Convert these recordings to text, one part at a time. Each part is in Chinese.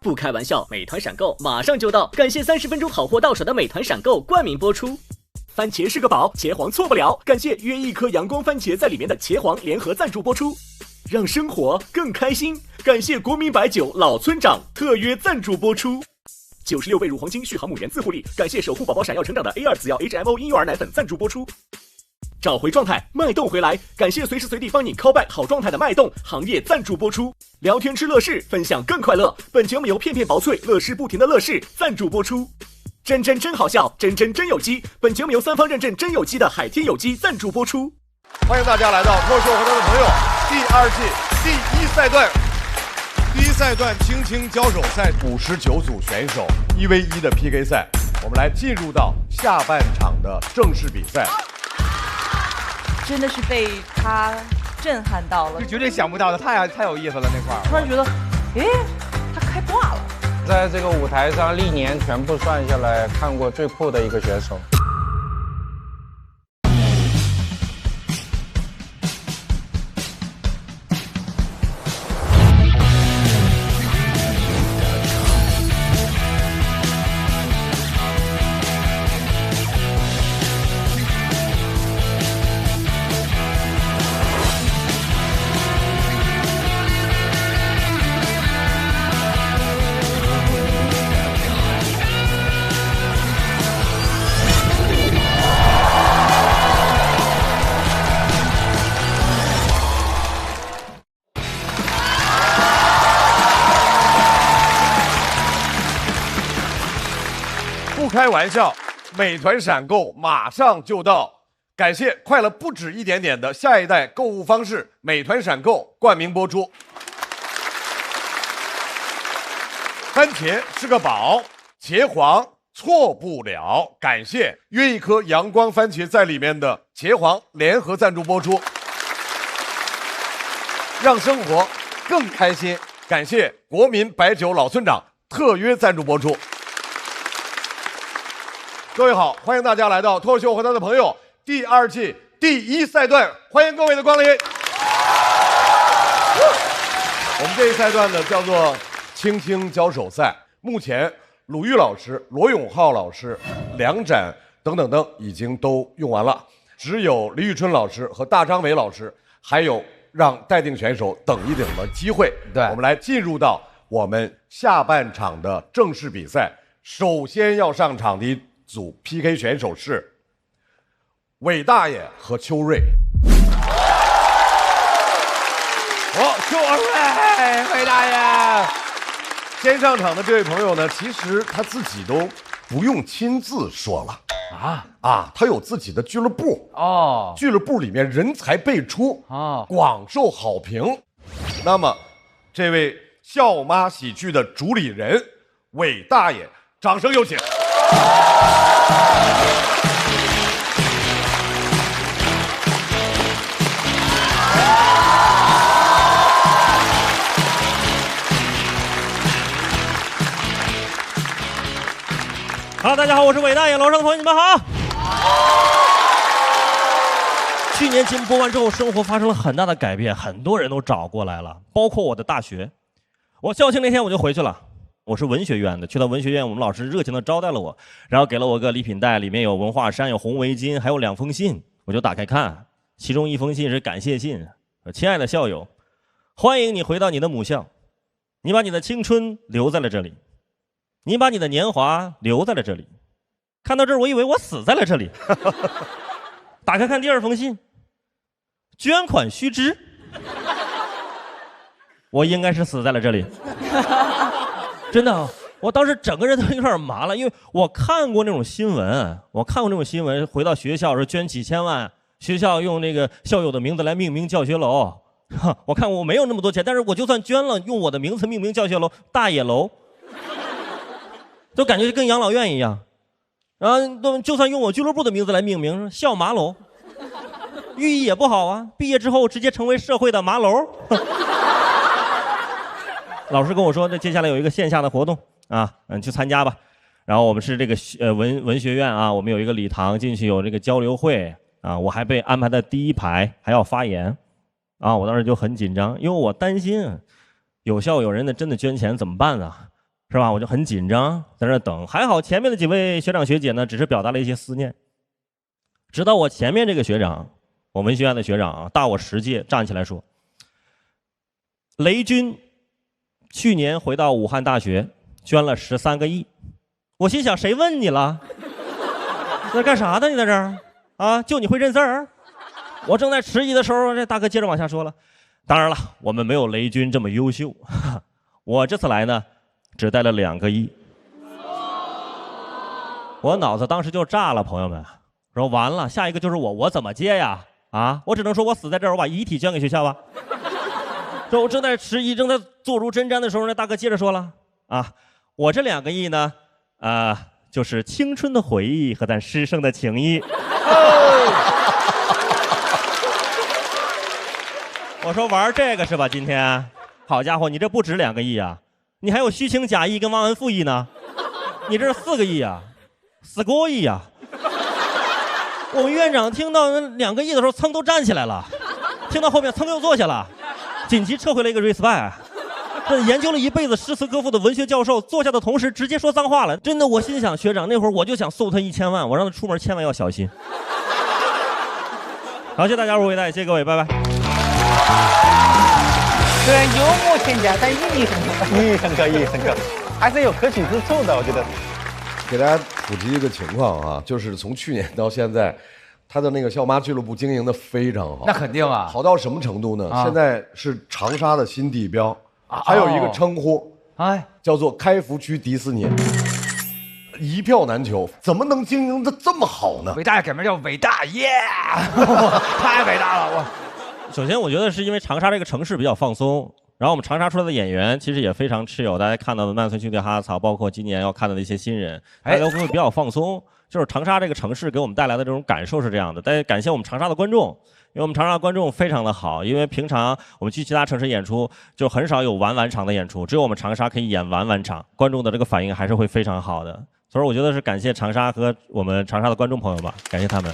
不开玩笑，美团闪购马上就到，感谢30分钟好货到手的美团闪购冠名播出。番茄是个宝，茄皇错不了，感谢约一颗阳光番茄在里面的茄皇联合赞助播出。让生活更开心，感谢国民白酒老村长特约赞助播出。96倍乳黄金续航母源自护理，感谢守护宝宝闪耀成长的 A2 紫药 HMO 婴幼儿奶粉赞助播出。找回状态，脉动回来，感谢随时随地帮你 call back 好状态的脉动行业赞助播出。聊天吃乐事，分享更快乐，本节目由片片薄脆乐事不停的乐事赞助播出。真好笑，真有机，本节目由3方认证真有机的海天有机赞助播出。欢迎大家来到脱口秀和他的朋友第2季第1赛段。第1赛段轻轻交手赛59组选手1v1的 PK 赛，我们来进入到下半场的正式比赛。真的是被他震撼到了，是绝对想不到的，太有意思了那块儿。突然觉得，他开挂了。在这个舞台上历年全部算下来，看过最酷的一个选手。不开玩笑，美团闪购马上就到，感谢快了不止一点点的下一代购物方式美团闪购冠名播出。番茄是个宝，茄皇错不了，感谢约一颗阳光番茄在里面的茄皇联合赞助播出。让生活更开心，感谢国民白酒老村长特约赞助播出。各位好，欢迎大家来到脱口秀和他的朋友第2季第1赛段，欢迎各位的光临。我们这一赛段呢叫做轻轻交手赛，目前鲁豫老师、罗永浩老师、梁展等已经都用完了，只有李宇春老师和大张伟老师还有让待定选手等一等的机会。对，我们来进入到我们下半场的正式比赛。首先要上场的一组 PK 选手是韦大爷和邱瑞。邱瑞，韦大爷。先上场的这位朋友呢，其实他自己都不用亲自说了他有自己的俱乐部哦，俱乐部里面人才辈出广受好评。那么，这位笑妈喜剧的主理人韦大爷，掌声有请。好，大家好，我是韦大爷，楼上的朋友你们好。去年节目播完之后，生活发生了很大的改变，很多人都找过来了，包括我的大学。我校庆那天我就回去了。我是文学院的，去到文学院，我们老师热情地招待了我，然后给了我个礼品袋，里面有文化衫，有红围巾，还有2封信。我就打开看，其中1封信是感谢信。亲爱的校友，欢迎你回到你的母校，你把你的青春留在了这里，你把你的年华留在了这里。看到这儿，我以为我死在了这里。打开看第2封信，捐款须知。我应该是死在了这里。真的，我当时整个人都有点麻了，因为我看过那种新闻，回到学校是捐几千万，学校用那个校友的名字来命名教学楼。我看我没有那么多钱，但是我就算捐了，用我的名字命名教学楼，大野楼，就感觉跟养老院一样。然后就算用我俱乐部的名字来命名，校麻楼，寓意也不好啊。毕业之后直接成为社会的麻楼。老师跟我说，那接下来有一个线下的活动你去参加吧。然后我们是这个文学院我们有一个礼堂，进去有这个交流会我还被安排在第1排，还要发言我当时就很紧张，因为我担心有校有人的真的捐钱怎么办啊？是吧？我就很紧张，在那等。还好前面的几位学长学姐呢，只是表达了一些思念。直到我前面这个学长，我文学院的学长啊，大我10届，站起来说：“雷军去年回到武汉大学，捐了13个亿。”我心想，谁问你了？在干啥呢？你在这儿啊？就你会认字儿？我正在迟疑的时候，这大哥接着往下说了：“当然了，我们没有雷军这么优秀。我这次来呢，只带了2个亿。”我脑子当时就炸了，朋友们，说完了，下一个就是我怎么接呀？啊，我只能说我死在这儿，我把遗体捐给学校吧。说我正在迟疑，正在坐如针毡的时候，那大哥接着说了：“啊，我这2个亿呢，就是青春的回忆和咱师生的情谊。”我说玩这个是吧？今天，好家伙，你这不止2个亿啊，你还有虚情假意跟忘恩负义呢，你这是4个亿啊，4个亿啊！我们院长听到2个亿的时候，噌都站起来了，听到后面噌又坐下了，紧急撤回了一个 respect。这研究了一辈子诗词歌赋的文学教授，坐下的同时直接说脏话了。真的，我心想，学长那会儿我就想送他1000万，我让他出门千万要小心。好，谢谢大家，我伟大，谢谢各位，拜拜。虽然幽默欠佳，但意义很可，意义很可，还是有可取之处的，我觉得。给大家普及一个情况啊，就是从去年到现在，他的那个校妈俱乐部经营的非常好。那肯定啊，好到什么程度呢？现在是长沙的新地标，还有一个称呼，叫做开福区迪士尼，一票难求。怎么能经营的这么好呢？伟大改名叫伟大耶，太伟大了！首先，我觉得是因为长沙这个城市比较放松。然后我们长沙出来的演员其实也非常chill，大家看到的曼村兄弟、哈草，包括今年要看到的一些新人，大家会比较放松。就是长沙这个城市给我们带来的这种感受是这样的。大家感谢我们长沙的观众，因为我们长沙的观众非常的好。因为平常我们去其他城市演出，就很少有完场的演出，只有我们长沙可以演完场，观众的这个反应还是会非常好的。所以我觉得是感谢长沙和我们长沙的观众朋友吧，感谢他们。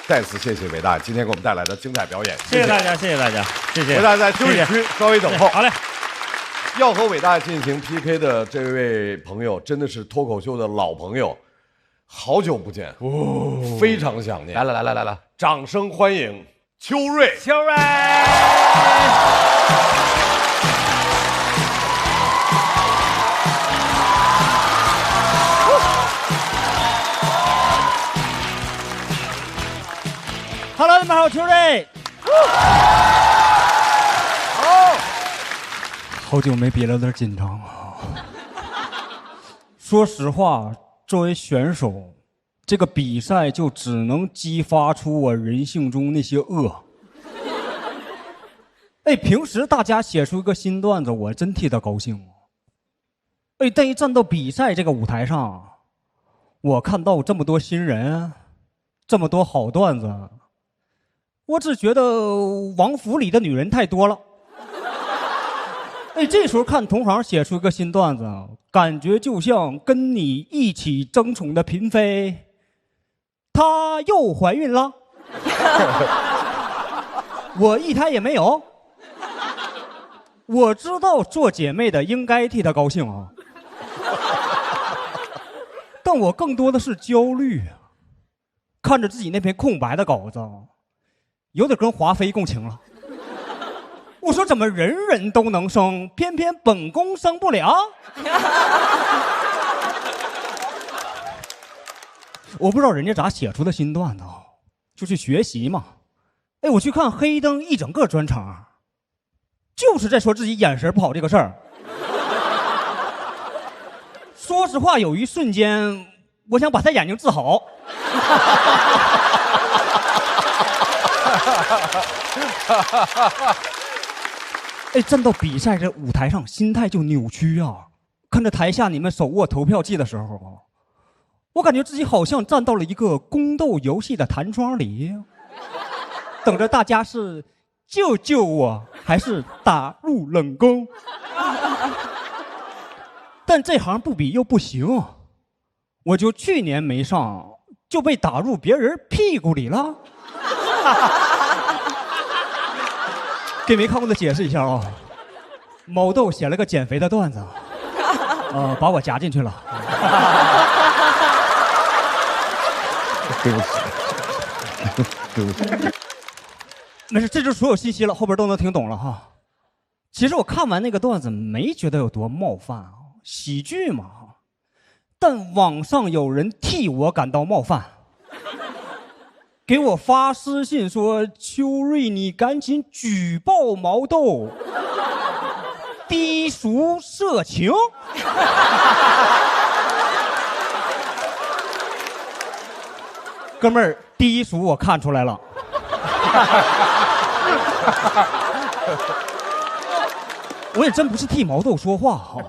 再次谢谢伟大今天给我们带来的精彩表演，谢谢大家，谢谢大家，谢谢。伟大在休息区稍微等候。好嘞。要和伟大进行 PK 的这位朋友，真的是脱口秀的老朋友，好久不见，非常想念。来了，掌声欢迎秋瑞。Hello， 你们好，秋瑞。好久没比了，有点紧张啊。说实话，作为选手，这个比赛就只能激发出我人性中那些恶。平时大家写出一个新段子，我真替他高兴。但一站到比赛这个舞台上，我看到这么多新人，这么多好段子，我只觉得王府里的女人太多了。这时候看同行写出一个新段子，感觉就像跟你一起争宠的嫔妃，她又怀孕了，我一胎也没有。我知道做姐妹的应该替她高兴啊，但我更多的是焦虑，看着自己那篇空白的稿子，有点跟华妃共情了。我说怎么人人都能生，偏偏本宫生不了？我不知道人家咋写出的新段子，就去学习嘛。我去看黑灯一整个专场，就是在说自己眼神不好这个事儿。说实话，有一瞬间，我想把他眼睛治好。站到比赛这舞台上，心态就扭曲啊！看着台下你们手握投票计的时候，我感觉自己好像站到了一个宫斗游戏的弹窗里，等着大家是救救我，还是打入冷宫。但这行不比又不行，我就去年没上，就被打入别人屁股里了。给没看过的解释一下啊，毛豆写了个减肥的段子，把我夹进去了。对不起，对不起。没事，这就是所有信息了，后边都能听懂了哈。其实我看完那个段子没觉得有多冒犯啊，喜剧嘛。但网上有人替我感到冒犯，给我发私信说：“秋瑞，你赶紧举报毛豆，低俗色情。”哥们儿，低俗我看出来了。我也真不是替毛豆说话哈，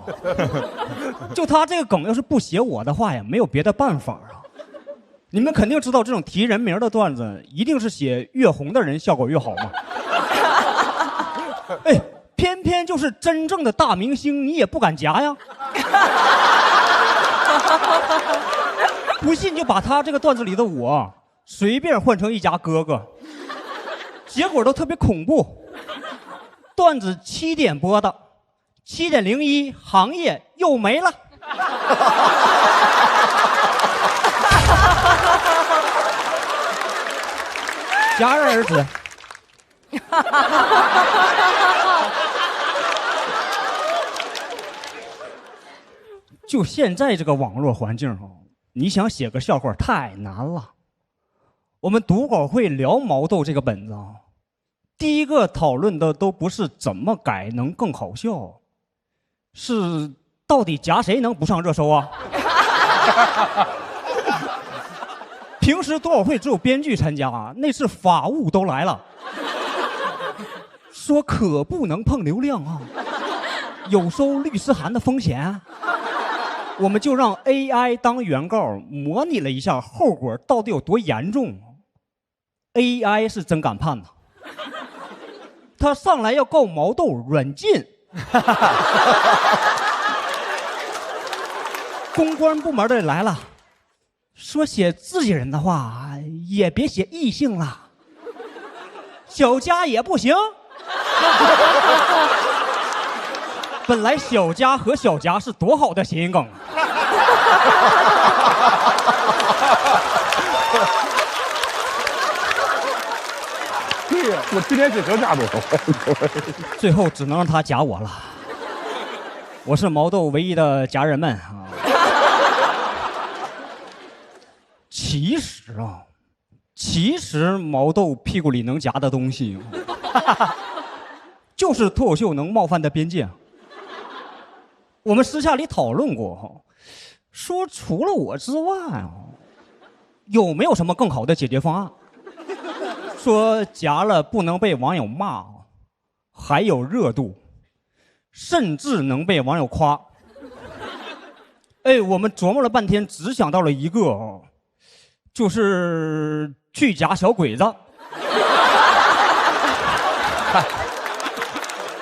就他这个梗要是不写我的话呀，没有别的办法啊。你们肯定知道，这种提人名的段子，一定是写越红的人效果越好嘛。哎，偏偏就是真正的大明星，你也不敢夹呀。不信就把他这个段子里的我随便换成一家哥哥，结果都特别恐怖。段子7点播的，7点01，行业又没了。戛然而止。就现在这个网络环境你想写个笑话太难了。我们读稿会聊毛豆这个本子第一个讨论的都不是怎么改能更好笑，是到底夹谁能不上热搜啊？平时读稿会只有编剧参加那次法务都来了，说可不能碰流量有收律师函的风险。我们就让 AI 当原告模拟了一下后果到底有多严重。AI 是真敢判呐。他上来要告毛豆软禁，公关部门的来了，说写自己人的话也别写异性了，小佳也不行。本来小佳和小佳是多好的谐音梗啊。对呀，我去年只能夹多少？最后只能让他夹我了。我是毛豆唯一的家人们其实毛豆屁股里能夹的东西就是脱口秀能冒犯的边界。我们私下里讨论过说除了我之外有没有什么更好的解决方案？说夹了不能被网友骂，还有热度，甚至能被网友夸。哎，我们琢磨了半天，只想到了一个就是去夹小鬼子。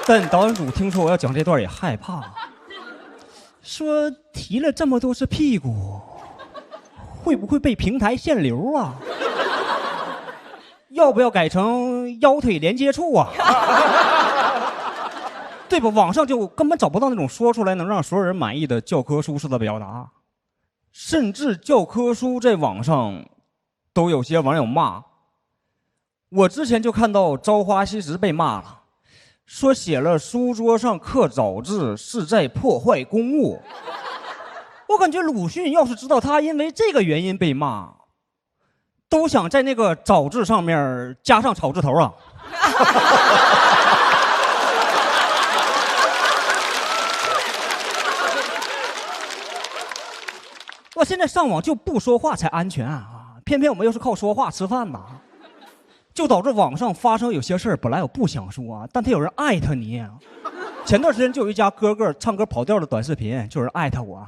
但导演组听说我要讲这段也害怕，说提了这么多次屁股，会不会被平台限流啊？要不要改成腰腿连接处啊？对吧？网上就根本找不到那种说出来能让所有人满意的教科书式的表达，甚至教科书在网上都有些网友骂。我之前就看到《朝花夕拾》被骂了，说写了书桌上刻早字是在破坏公物。我感觉鲁迅要是知道他因为这个原因被骂，都想在那个早字上面加上草字头啊。我现在上网就不说话才安全偏偏我们又是靠说话吃饭就导致网上发生有些事儿，本来我不想说但他有人艾特你。前段时间就有一家哥哥唱歌跑调的短视频，就有人艾特我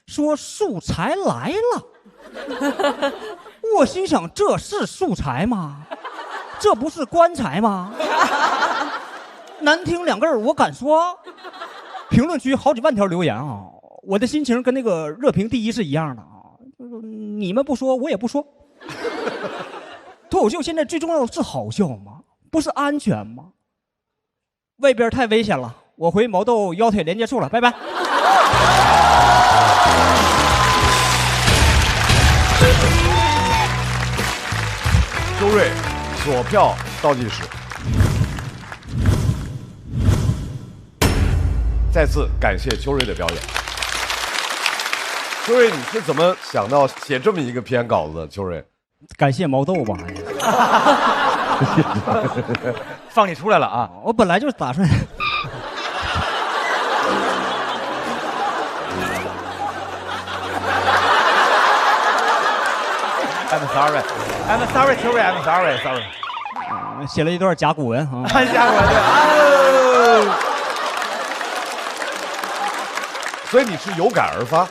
说素材来了。我心想，这是素材吗？这不是棺材吗？难听两个字我敢说。评论区好几万条留言我的心情跟那个热评第一是一样的你们不说我也不说。脱口秀现在最重要的是好笑吗？不是安全吗？外边太危险了，我回毛豆腰腿连接处了，拜拜。秋瑞，锁票倒计时。再次感谢秋瑞的表演。秋瑞，你是怎么想到写这么一个篇稿子的？秋瑞，感谢毛豆吧。放你出来了啊！我本来就打算。I'm sorry, I'm sorry, 秋瑞 I'm sorry, sorry。写了一段甲骨文啊。甲骨文对。所以你是有感而发。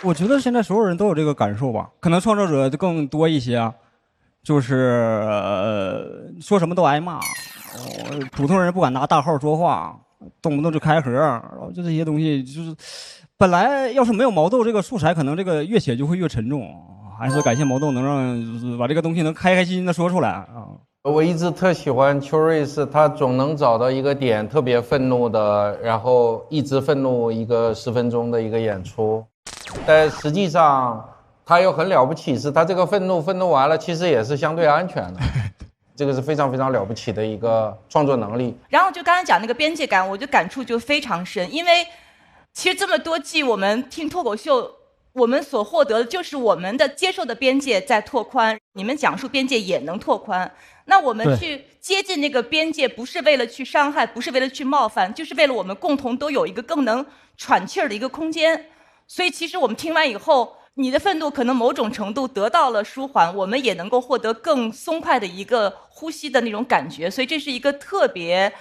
我觉得现在所有人都有这个感受吧，可能创作者更多一些啊，就是说什么都挨骂，普通人不敢拿大号说话，动不动就开盒，然后就这些东西，就是本来要是没有毛豆这个素材，可能这个越写就会越沉重。还是感谢毛豆能让就是把这个东西能开开心心的说出来啊。我一直特喜欢秋瑞，是他总能找到一个点特别愤怒的，然后一直愤怒一个10分钟的一个演出。但实际上他又很了不起，是他这个愤怒完了，其实也是相对安全的。这个是非常非常了不起的一个创作能力。然后就刚才讲那个边界感，我就感触就非常深，因为其实这么多季我们听脱口秀，我们所获得的就是我们的接受的边界在拓宽，你们讲述边界也能拓宽。那我们去接近那个边界，不是为了去伤害，不是为了去冒犯，就是为了我们共同都有一个更能喘气儿的一个空间。所以其实我们听完以后，你的愤怒可能某种程度得到了舒缓，我们也能够获得更松快的一个呼吸的那种感觉。所以这是一个特别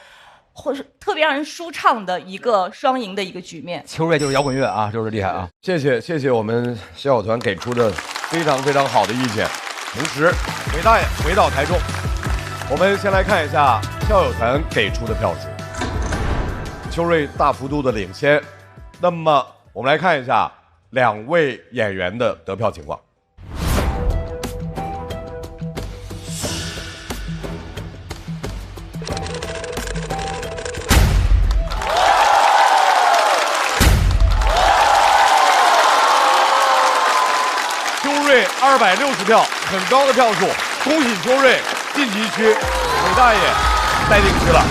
让人舒畅的一个双赢的一个局面。秋瑞就是摇滚乐啊，就是厉害啊！谢谢我们校友团给出的非常非常好的意见。同时，韦大爷回到台中，我们先来看一下校友团给出的票数。秋瑞大幅度的领先，那么我们来看一下2位演员的得票情况。260票，很高的票数，恭喜秋瑞晋级区，韦大爷待定区了。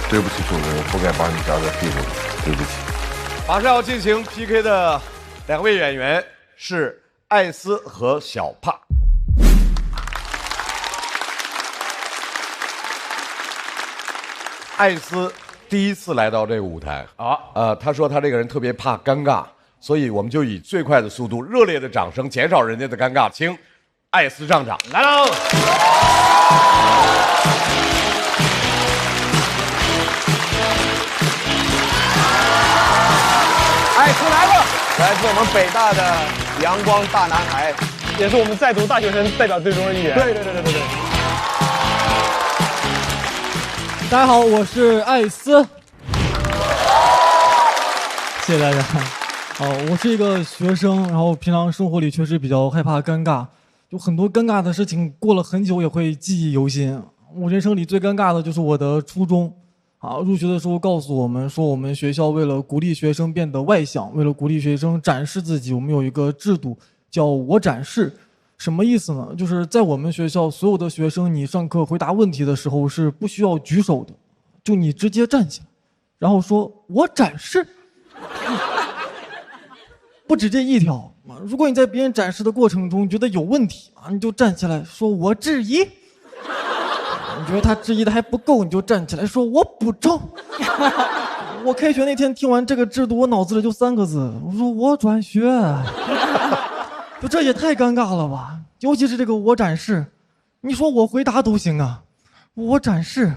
对不起，秋瑞，我不该把你夹在屁股里，对不起。马上要进行 PK 的2位演员是艾斯和小帕。艾斯第一次来到这个舞台啊，他说他这个人特别怕尴尬。所以我们就以最快的速度、热烈的掌声减少人家的尴尬，请艾斯上场来喽！艾斯来了，来自我们北大的阳光大男孩，也是我们在读大学生代表队中的一员。对。大家好，我是艾斯。谢谢大家。我是一个学生，然后平常生活里确实比较害怕尴尬，有很多尴尬的事情，过了很久也会记忆犹新。我人生里最尴尬的就是我的初中，入学的时候告诉我们说，我们学校为了鼓励学生变得外向，为了鼓励学生展示自己，我们有一个制度叫我展示。什么意思呢？就是在我们学校，所有的学生，你上课回答问题的时候是不需要举手的，就你直接站起来，然后说我展示。不止这一条，如果你在别人展示的过程中觉得有问题你就站起来说我质疑。你觉得他质疑的还不够，你就站起来说我补充。我开学那天听完这个制度，我脑子里就3个字，我说我转学。就这也太尴尬了吧，尤其是这个我展示，你说我回答都行啊，我展示，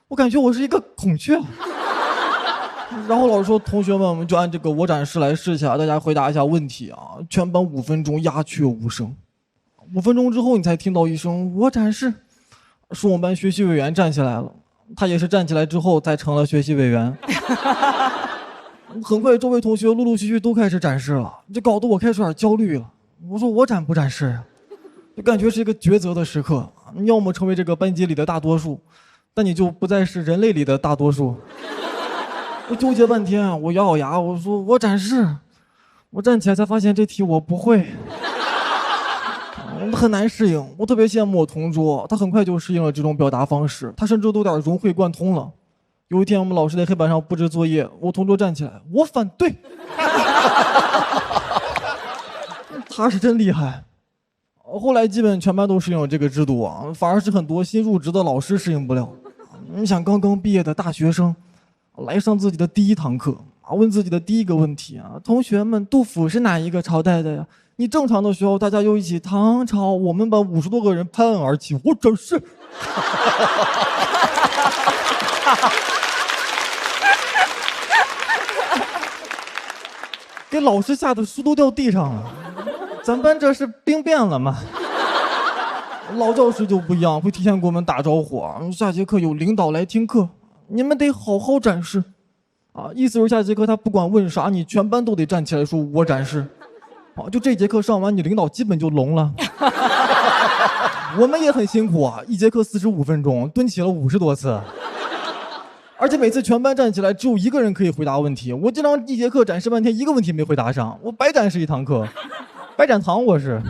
我感觉我是一个孔雀。然后老师说，同学们，我们就按这个我展示来试一下，大家回答一下问题全班5分钟鸦雀无声。5分钟之后，你才听到一声我展示，是我们班学习委员站起来了，他也是站起来之后才成了学习委员。很快，周围同学陆陆续续都开始展示了，这搞得我开始有点焦虑了。我说我展不展示啊？就感觉是一个抉择的时刻，你要么成为这个班级里的大多数，但你就不再是人类里的大多数。我纠结半天，我咬咬牙，我说我展示。我站起来才发现这题我不会，很难适应。我特别羡慕我同桌，他很快就适应了这种表达方式，他甚至都有点融会贯通了。有一天我们老师在黑板上布置作业，我同桌站起来，我反对。他是真厉害。后来基本全班都适应了这个制度啊，反而是很多新入职的老师适应不了。你想刚刚毕业的大学生来上自己的第一堂课，问自己的第一个问题啊，同学们，杜甫是哪一个朝代的呀？你正常的时候大家又一起唐朝，我们班50多个人拍案而起，我真是。给老师吓得书都掉地上了。咱班这是兵变了吗？老教师就不一样，会提前给我们打招呼啊。下节课有领导来听课，你们得好好展示啊。意思是下节课他不管问啥，你全班都得站起来说我展示。啊，就这节课上完，你领导基本就聋了。我们也很辛苦啊，一节课45分钟，蹲起了50多次。而且每次全班站起来，只有一个人可以回答问题。我这张一节课展示半天，一个问题没回答上，我白展示一堂课，白展堂我是。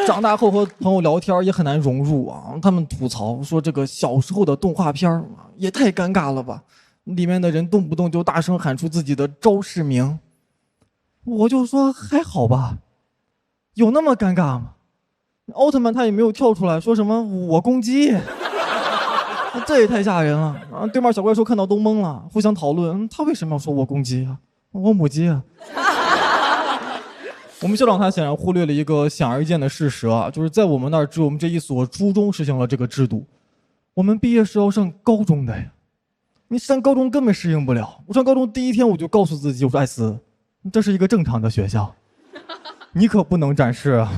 长大后和朋友聊天也很难融入啊，他们吐槽说这个小时候的动画片也太尴尬了吧，里面的人动不动就大声喊出自己的招式名。我就说还好吧，有那么尴尬吗？奥特曼他也没有跳出来说什么我攻击，这也太吓人了啊！对面小怪兽看到都懵了，互相讨论他为什么要说我攻击啊，我母鸡啊。我们校长他显然忽略了一个显而易见的事实啊，就是在我们那儿只有我们这一所初中实行了这个制度，我们毕业是要上高中的呀。你上高中根本适应不了。我上高中第一天我就告诉自己，我说艾斯，这是一个正常的学校，你可不能展示啊，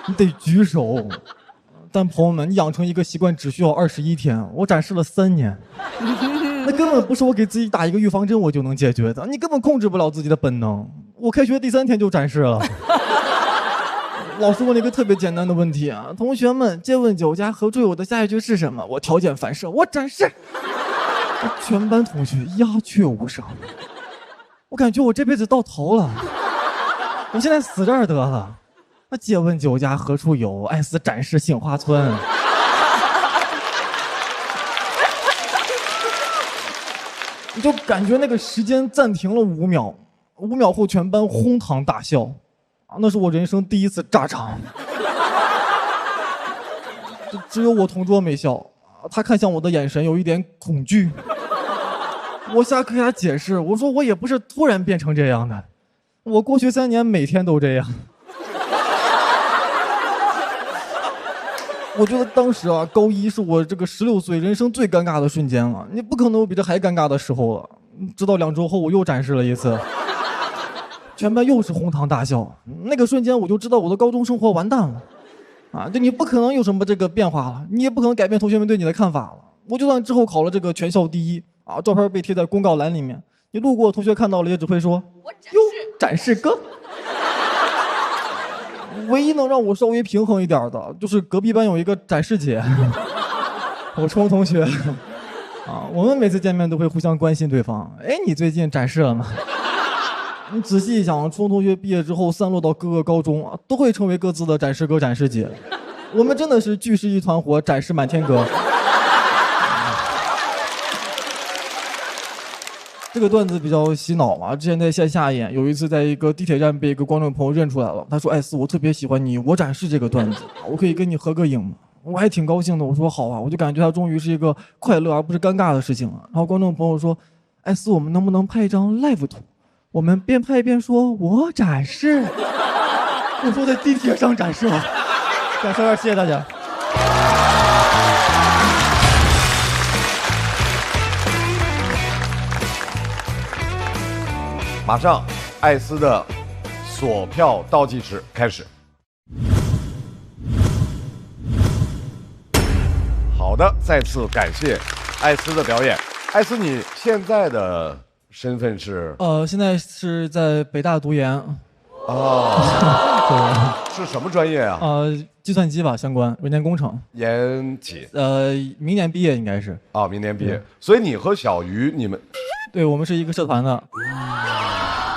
你得举手。但朋友们，你养成一个习惯只需要21天，我展示了3年，那根本不是我给自己打一个预防针我就能解决的，你根本控制不了自己的本能。我开学第3天就展示了。老师问了一个特别简单的问题啊，同学们，借问酒家何处有的下一句是什么？我条件反射，我展示。全班同学鸦雀无声。我感觉我这辈子到头了，我现在死这儿得了。那借问酒家何处有？艾斯展示杏花村。你就感觉那个时间暂停了5秒，5秒后全班哄堂大笑，啊，那是我人生第一次炸场。只有我同桌没笑，他看向我的眼神有一点恐惧。我瞎跟他解释，我说我也不是突然变成这样的，我过去3年每天都这样。我觉得当时啊，高一是我这个16岁人生最尴尬的瞬间了，你不可能有比这还尴尬的时候了。直到2周后我又展示了一次，全班又是哄堂大笑。那个瞬间我就知道我的高中生活完蛋了，啊，就你不可能有什么这个变化了，你也不可能改变同学们对你的看法了。我就算之后考了这个全校第1啊，照片被贴在公告栏里面，你路过同学看到了也只会说哟，展示哥。唯一能让我稍微平衡一点的，就是隔壁班有一个展示姐，我初中同学，啊，我们每次见面都会互相关心对方。哎，你最近展示了吗？你仔细一想，初中同学毕业之后散落到各个高中啊，都会成为各自的展示哥、展示姐。我们真的是聚是一团火，展示满天歌。这个段子比较洗脑嘛，之前在线下演，有一次在一个地铁站被一个观众朋友认出来了，他说：“艾斯，我特别喜欢你，我展示这个段子，我可以跟你合个影吗？”我还挺高兴的，我说好啊，我就感觉他终于是一个快乐而不是尴尬的事情了。然后观众朋友说：“艾斯，我们能不能拍一张 live 图？我们边拍边说我展示。”我说在地铁上展示了，感谢谢谢大家。马上，艾斯的锁票倒计时开始。好的，再次感谢艾斯的表演。艾斯，你现在的身份是？现在是在北大读研。哦，是什么专业啊？计算机吧，相关软件工程。研几？明年毕业应该是。啊，明年毕业。所以你和小鱼，你们，对我们是一个社团的。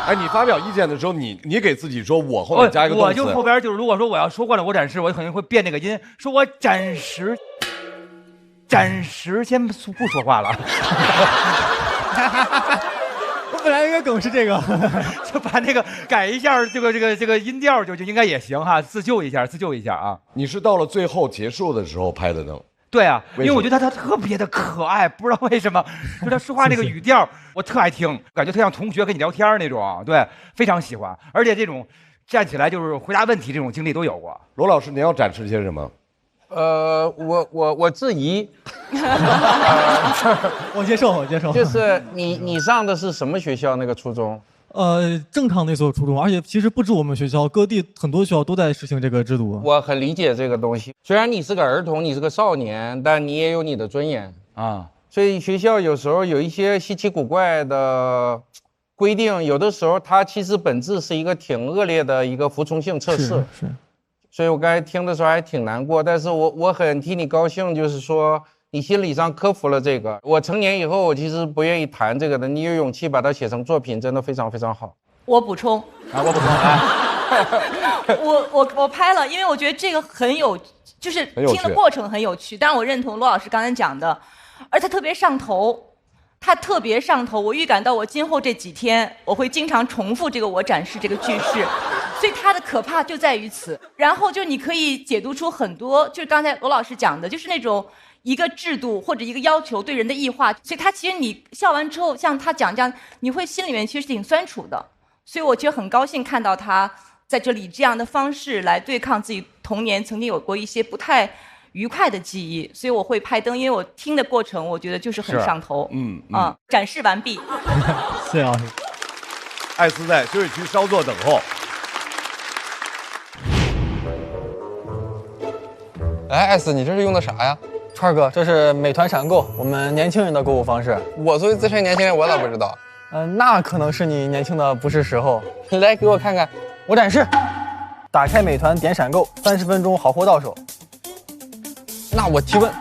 哎，你发表意见的时候，你给自己说，我后面加一个动词。我就后边就是，如果说我要说惯了我展示，我可能会变那个音，说我暂时先不说话了。我本来应该梗是这个，就把那个改一下，这个音调就应该也行哈，自救一下啊。你是到了最后结束的时候拍的灯？对啊，因为我觉得他特别的可爱，不知道为什么，就他说话那个语调，我特爱听，感觉特像同学跟你聊天那种，对，非常喜欢。而且这种站起来就是回答问题这种经历都有过。罗老师，您要展示些什么？我质疑。我接受。就是你上的是什么学校？那个初中？正常那所初中，而且其实不止我们学校，各地很多学校都在实行这个制度。我很理解这个东西，虽然你是个儿童，你是个少年，但你也有你的尊严啊。所以学校有时候有一些稀奇古怪的规定，有的时候它其实本质是一个挺恶劣的一个服从性测试。是。所以我刚才听的时候还挺难过，但是我很替你高兴，就是说你心理上克服了这个。我成年以后，我其实不愿意谈这个的，你有勇气把它写成作品，真的非常非常好。我补充啊，我拍了，因为我觉得这个很有，就是听的过程很有趣。当然我认同罗老师刚才讲的，而且特别上头。他特别上头，我预感到我今后这几天我会经常重复这个我展示这个句式，所以它的可怕就在于此。然后就你可以解读出很多，就是刚才罗老师讲的，就是那种一个制度或者一个要求对人的异化，所以他其实你笑完之后，像他讲这样，你会心里面其实挺酸楚的。所以我其实很高兴看到他在这里这样的方式来对抗自己童年曾经有过一些不太愉快的记忆，所以我会拍灯，因为我听的过程，我觉得就是很上头。展示完毕。谢老师。艾斯在休息区稍作等候。哎，艾斯，你这是用的啥呀？川哥，这是美团闪购，我们年轻人的购物方式。我作为资深年轻人，我咋不知道？那可能是你年轻的不是时候。来，给我看看，我展示。打开美团，点闪购，30分钟好货到手。那我提问，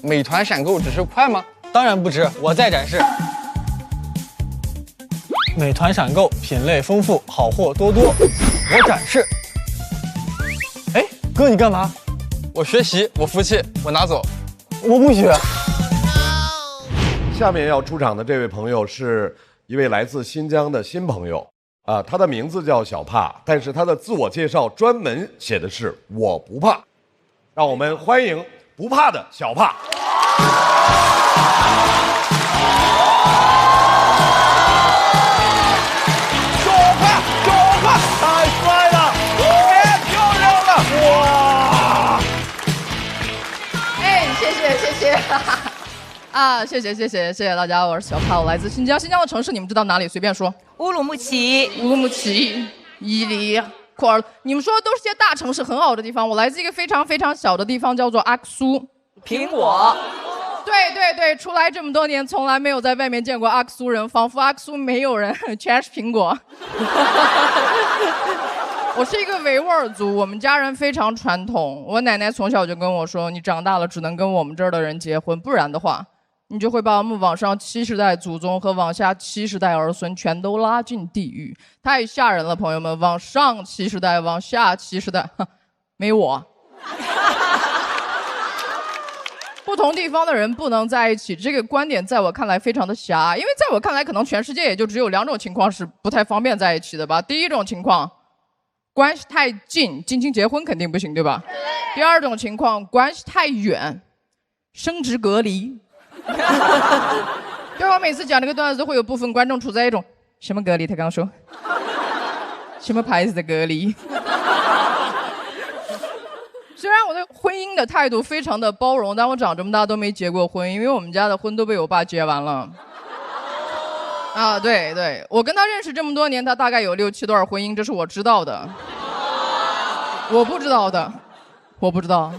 美团闪购只是快吗？当然不止，我再展示。美团闪购品类丰富，好货多多，我展示。哎，哥你干嘛？我学习，我服气，我拿走。我不学。下面要出场的这位朋友是一位来自新疆的新朋友啊，他的名字叫小帕，但是他的自我介绍专门写的是我不怕，让我们欢迎不怕的小帕。小帕太帅了，太漂亮了，哇！哎，谢谢，啊，谢谢大家，我是小帕，我来自新疆的城市你们知道哪里？随便说。乌鲁木齐、伊犁、库尔，你们说的都是些大城市，很好的地方。我来自一个非常非常小的地方，叫做阿克苏。苹果。对，出来这么多年，从来没有在外面见过阿克苏人，仿佛阿克苏没有人，全是苹果。我是一个维吾尔族，我们家人非常传统。我奶奶从小就跟我说，你长大了只能跟我们这儿的人结婚，不然的话，你就会把我们往上70代祖宗和往下70代儿孙全都拉进地狱，太吓人了，朋友们！往上70代，往下70代，没我。不同地方的人不能在一起，这个观点在我看来非常的狭，因为在我看来，可能全世界也就只有2种情况是不太方便在一起的吧。第一种情况，关系太近，近亲结婚肯定不行，对吧？第二种情况，关系太远，生殖隔离。对，我每次讲这个段子都会有部分观众处在一种什么隔离？他刚说什么牌子的隔离？虽然我对婚姻的态度非常的包容，但我长这么大都没结过婚，因为我们家的婚都被我爸结完了。啊，对，我跟他认识这么多年，他大概有6、7段婚姻，这是我知道的。我不知道的，我不知道。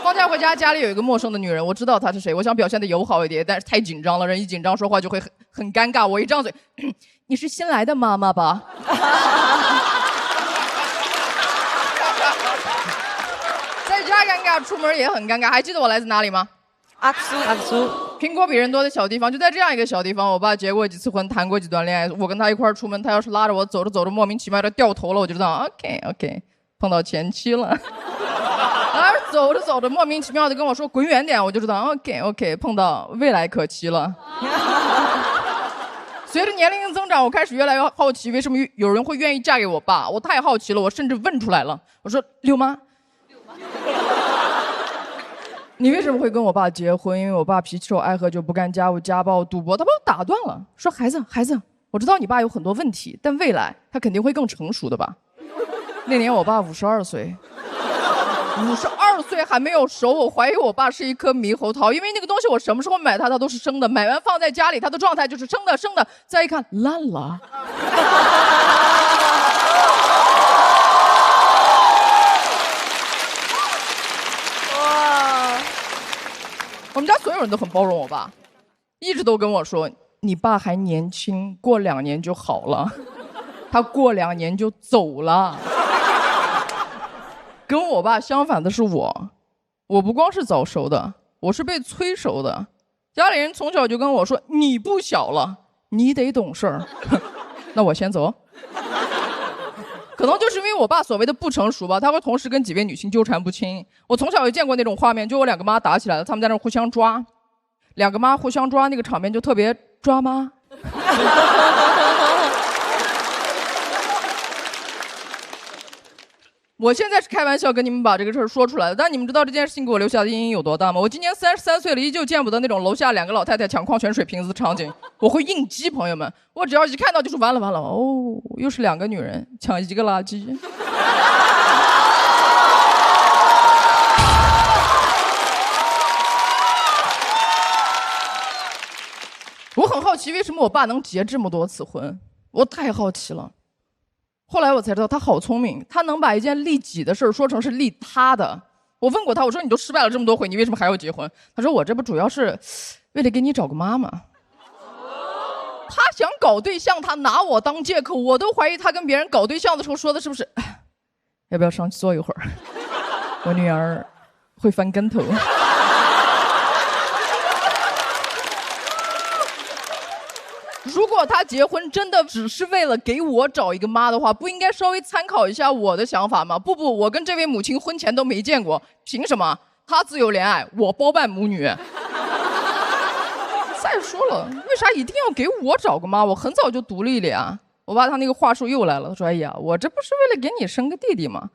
放假回家，家里有一个陌生的女人，我知道她是谁，我想表现的友好一点，但是太紧张了，人一紧张说话就会很尴尬。我一张嘴，你是新来的妈妈吧？在家尴尬，出门也很尴尬。还记得我来自哪里吗？阿苏，苹果比人多的小地方，就在这样一个小地方，我爸结过几次婚，谈过几段恋爱。我跟他一块儿出门，他要是拉着我走着走着莫名其妙的掉头了，我就知道 OK， 碰到前妻了。而走着走着莫名其妙的跟我说滚远点，我就知道 OK， 碰到未来可期了。随着年龄的增长，我开始越来越好奇，为什么有人会愿意嫁给我爸？我太好奇了，我甚至问出来了，我说六妈。你为什么会跟我爸结婚？因为我爸脾气臭，爱喝酒，不干家务，家暴，赌博。他把我打断了，说孩子，我知道你爸有很多问题，但未来他肯定会更成熟的吧。那年我爸52岁，52岁还没有熟，我怀疑我爸是一颗猕猴桃，因为那个东西我什么时候买它都是生的，买完放在家里，它的状态就是生的，再一看烂了。我们家所有人都很包容我爸，一直都跟我说你爸还年轻，过2年就好了。他过2年就走了。跟我爸相反的是我不光是早熟的，我是被催熟的。家里人从小就跟我说你不小了，你得懂事儿。那我先走。可能就是因为我爸所谓的不成熟吧，他会同时跟几位女性纠缠不清。我从小也见过那种画面，就我2个妈打起来了，他们在那互相抓，2个妈互相抓，那个场面就特别抓妈。我现在是开玩笑跟你们把这个事儿说出来的，但你们知道这件事情给我留下的阴影有多大吗？我今年33岁了，依旧见不得那种楼下2个老太太抢矿泉水瓶子的场景。我会应激，朋友们，我只要一看到就是完了，哦，又是2个女人抢1个垃圾。我很好奇为什么我爸能结这么多次婚，我太好奇了。后来我才知道他好聪明，他能把一件利己的事说成是利他的。我问过他，我说你都失败了这么多回，你为什么还要结婚？他说我这不主要是为了给你找个妈妈。他想搞对象，他拿我当借口，我都怀疑他跟别人搞对象的时候说的是不是要不要上去坐一会儿，我女儿会翻跟头。如果他结婚真的只是为了给我找一个妈的话，不应该稍微参考一下我的想法吗？不，我跟这位母亲婚前都没见过，凭什么？她自由恋爱，我包办母女。再说了，为啥一定要给我找个妈？我很早就独立了呀。我爸他那个话术又来了，他说：“哎呀，我这不是为了给你生个弟弟吗？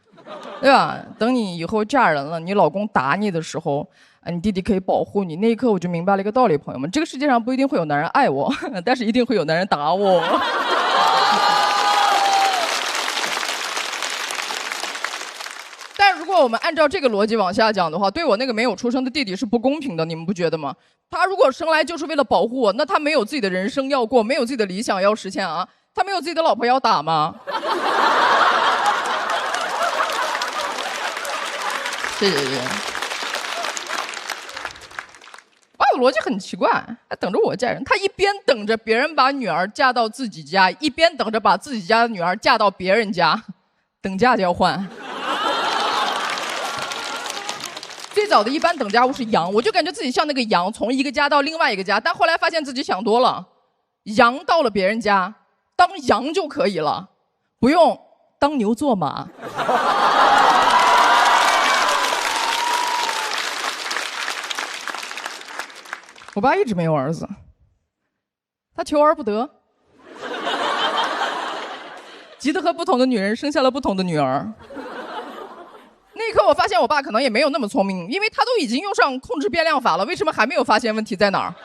对吧？等你以后嫁人了，你老公打你的时候。”你弟弟可以保护你，那一刻我就明白了一个道理，朋友们，这个世界上不一定会有男人爱我，但是一定会有男人打我。但如果我们按照这个逻辑往下讲的话，对我那个没有出生的弟弟是不公平的，你们不觉得吗？他如果生来就是为了保护我，那他没有自己的人生要过，没有自己的理想要实现啊？他没有自己的老婆要打吗？谢谢。爸的逻辑很奇怪，还等着我嫁人。他一边等着别人把女儿嫁到自己家，一边等着把自己家的女儿嫁到别人家，等价交换。最早的一般等价物是羊，我就感觉自己像那个羊，从一个家到另外一个家，但后来发现自己想多了，羊到了别人家，当羊就可以了，不用当牛做马。我爸一直没有儿子，他求而不得，急得和不同的女人生下了不同的女儿。那一刻我发现我爸可能也没有那么聪明，因为他都已经用上控制变量法了，为什么还没有发现问题在哪儿？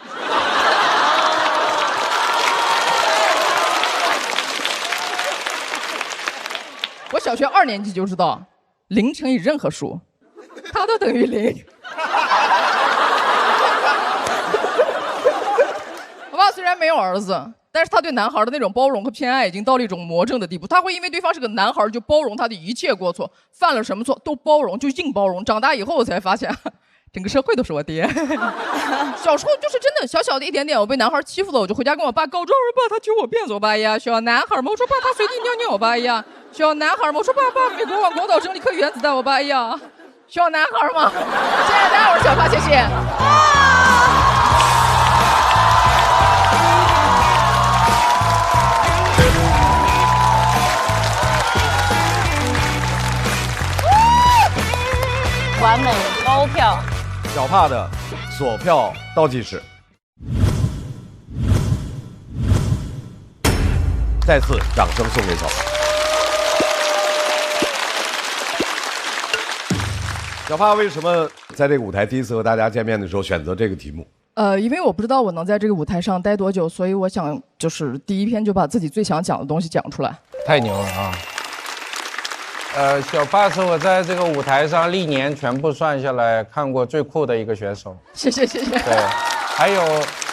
我小学2年级就知道0乘以任何数，它都等于0。我爸虽然没有儿子，但是他对男孩的那种包容和偏爱已经到了一种魔怔的地步。他会因为对方是个男孩就包容他的一切过错，犯了什么错都包容，就硬包容。长大以后我才发现，整个社会都是我爹。小时候就是真的小小的一点点，我被男孩欺负了，我就回家跟我爸告状，我说爸他揪我辫子，我爸哎呀，小男孩嘛，我说爸他随地尿尿，我爸哎呀，小男孩嘛，我说爸美国往广岛整理颗原子弹，我爸哎呀，小男孩嘛。谢谢大家，我是小帕，谢谢。完美高票。小帕的锁票倒计时，再次掌声送给小帕。小帕为什么在这个舞台第一次和大家见面的时候选择这个题目？因为我不知道我能在这个舞台上待多久，所以我想就是第一篇就把自己最想讲的东西讲出来。太牛了啊！小帕是我在这个舞台上历年全部算下来看过最酷的一个选手。谢谢谢谢。对，还有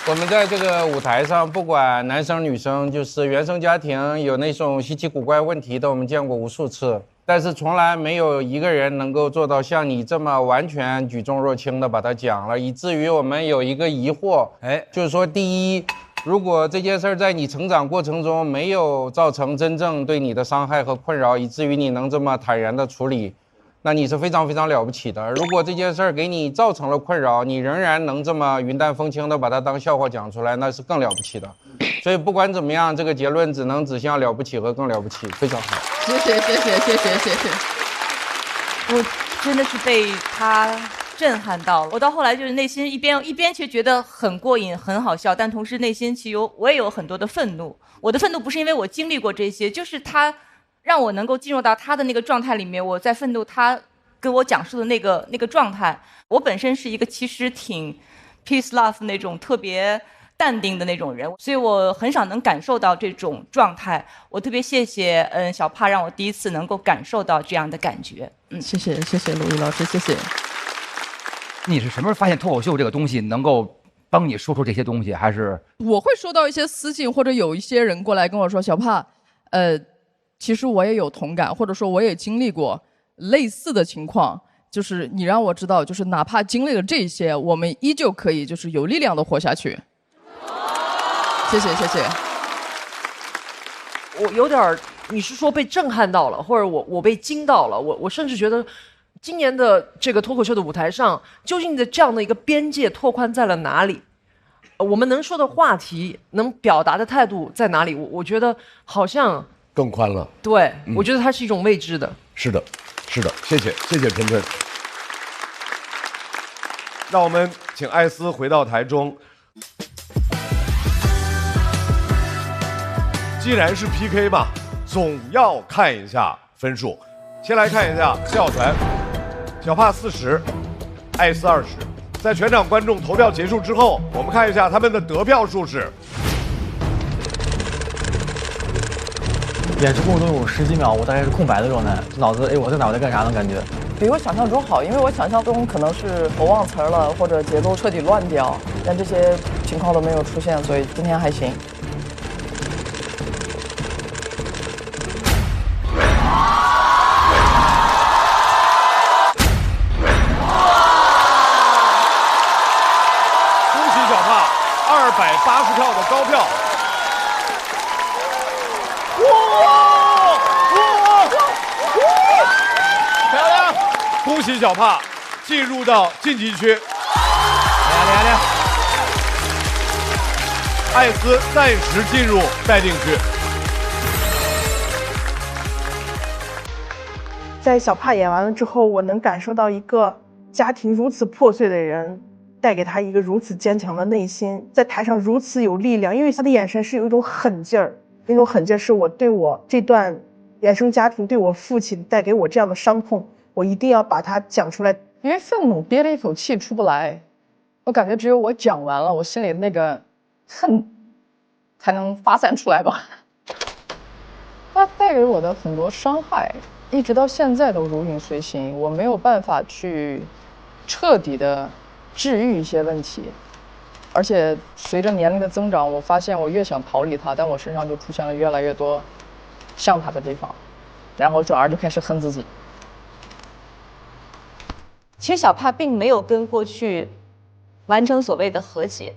我们在这个舞台上，不管男生女生，就是原生家庭有那种稀奇古怪问题的，我们见过无数次，但是从来没有一个人能够做到像你这么完全举重若轻的把它讲了，以至于我们有一个疑惑，就是说第一，如果这件事在你成长过程中没有造成真正对你的伤害和困扰，以至于你能这么坦然的处理，那你是非常非常了不起的。如果这件事给你造成了困扰，你仍然能这么云淡风轻的把它当笑话讲出来，那是更了不起的。所以不管怎么样，这个结论只能指向了不起和更了不起，非常好。谢谢谢谢谢谢谢谢。我真的是被他震撼到了。我到后来就是内心一边其实觉得很过瘾、很好笑，但同时内心其实我也有很多的愤怒。我的愤怒不是因为我经历过这些，就是他让我能够进入到他的那个状态里面，我在愤怒他跟我讲述的那个状态。我本身是一个其实挺 peace love 那种特别淡定的那种人，所以我很少能感受到这种状态。我特别谢谢小帕让我第一次能够感受到这样的感觉。谢谢谢谢鲁豫老师，谢谢。你是什么时候发现脱口秀这个东西能够帮你说出这些东西？还是我会收到一些私信，或者有一些人过来跟我说，小帕，其实我也有同感，或者说我也经历过类似的情况，就是你让我知道，就是哪怕经历了这些，我们依旧可以就是有力量的活下去。谢谢谢谢。我有点，你是说被震撼到了，或者我被惊到了？我甚至觉得，今年的这个脱口秀的舞台上，究竟的这样的一个边界拓宽在了哪里？我们能说的话题，能表达的态度在哪里？我觉得好像更宽了。对，我觉得它是一种未知的。是的，是的，谢谢谢谢春春。让我们请艾斯回到台中。既然是 PK 嘛，总要看一下分数。先来看一下笑团，小帕40，艾斯20。在全场观众投票结束之后，我们看一下他们的得票数是。演出过程中有10几秒，我大概是空白的状态，脑子我在哪，我在干啥呢？感觉比我想象中好，因为我想象中可能是我忘词儿了，或者节奏彻底乱掉，但这些情况都没有出现，所以今天还行。280票的高票，漂亮！恭喜小帕进入到晋级区。厉害！艾斯暂时进入待定区。在小帕演完了之后，我能感受到一个家庭如此破碎的人带给他一个如此坚强的内心，在台上如此有力量，因为他的眼神是有一种狠劲儿，那种狠劲儿是我对我这段原生家庭对我父亲带给我这样的伤痛，我一定要把它讲出来。因为愤怒憋了一口气出不来，我感觉只有我讲完了，我心里那个恨才能发散出来吧。他带给我的很多伤害，一直到现在都如影随形，我没有办法去彻底的治愈一些问题，而且随着年龄的增长，我发现我越想逃离它，但我身上就出现了越来越多像它的地方，然后转而就开始恨自己。其实小帕并没有跟过去完成所谓的和解，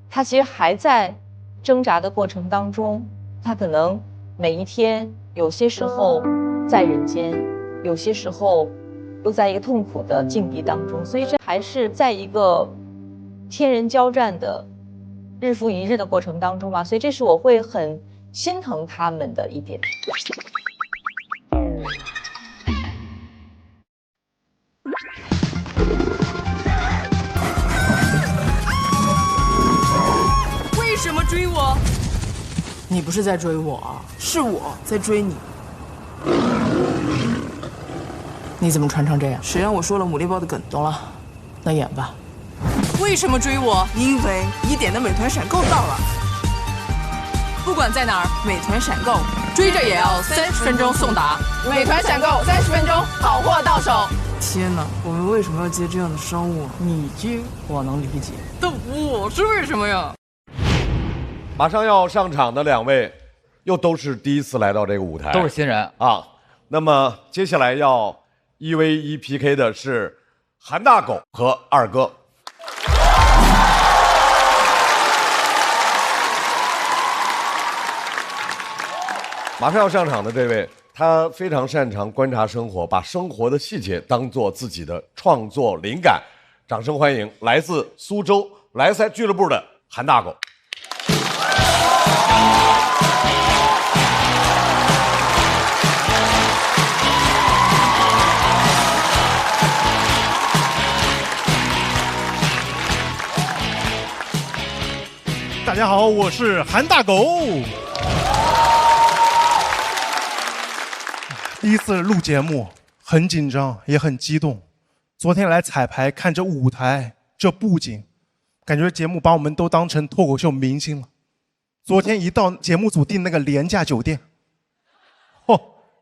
他其实还在挣扎的过程当中，他可能每一天有些时候在人间，有些时候又在一个痛苦的境地当中，所以这还是在一个天人交战的日复一日的过程当中吧，所以这是我会很心疼他们的一点。为什么追我？你不是在追我啊，是我在追你。你怎么穿成这样？谁让我说了牡蛎包的梗？懂了，那演吧。为什么追我？因为你点的美团闪购到了。不管在哪儿，美团闪购追着也要30分钟送达。美团闪购30分钟，好货到手。天哪，我们为什么要接这样的商务啊？你接我能理解，但我是为什么呀？马上要上场的两位，又都是第一次来到这个舞台，都是新人啊。那么接下来要1v1 PK 的是韩大狗和二哥。马上要上场的这位，他非常擅长观察生活，把生活的细节当做自己的创作灵感。掌声欢迎来自苏州莱塞俱乐部的韩大狗。大家好，我是韩大狗。第一次录节目，很紧张，也很激动。昨天来彩排，看着舞台，这布景，感觉节目把我们都当成脱口秀明星了。昨天一到节目组订那个廉价酒店，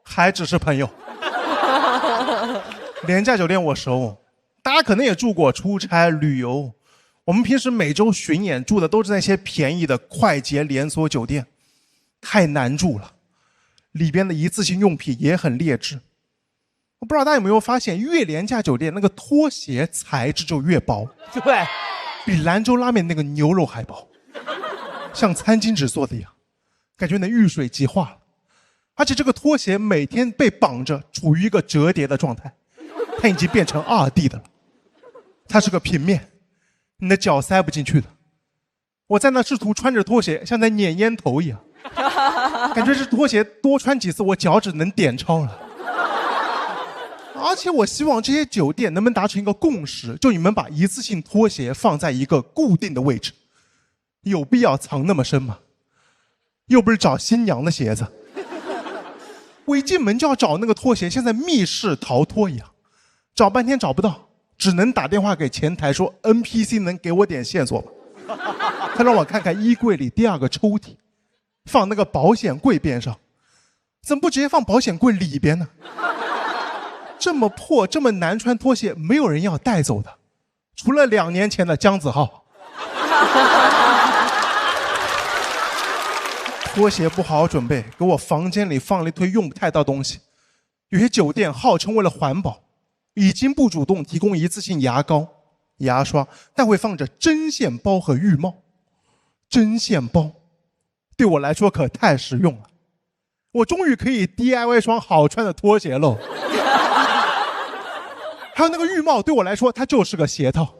还只是朋友。廉价酒店我熟，大家可能也住过出差旅游。我们平时每周巡演住的都是那些便宜的快捷连锁酒店，太难住了。里边的一次性用品也很劣质。我不知道大家有没有发现，越廉价酒店那个拖鞋材质就越薄，对，比兰州拉面那个牛肉还薄，像餐巾纸做的一样，感觉能遇水即化了。而且这个拖鞋每天被绑着，处于一个折叠的状态，它已经变成2D 的了。它是个平面，你的脚塞不进去的。我在那试图穿着拖鞋，像在捻烟头一样。感觉这拖鞋多穿几次，我脚趾能点超了。而且我希望这些酒店能不能达成一个共识，就你们把一次性拖鞋放在一个固定的位置，有必要藏那么深吗？又不是找新娘的鞋子。我一进门就要找那个拖鞋，像在密室逃脱一样，找半天找不到，只能打电话给前台说 NPC 能给我点线索吗？他让我看看衣柜里第2个抽屉，放那个保险柜边上，怎么不直接放保险柜里边呢？这么破这么难穿拖鞋没有人要带走的，除了2年前的姜子浩。拖鞋不好好准备，给我房间里放了一堆用不太到东西。有些酒店号称为了环保，已经不主动提供一次性牙膏、牙刷，但会放着针线包和浴帽。针线包对我来说可太实用了，我终于可以 DIY 双好穿的拖鞋喽。还有那个浴帽对我来说它就是个鞋套。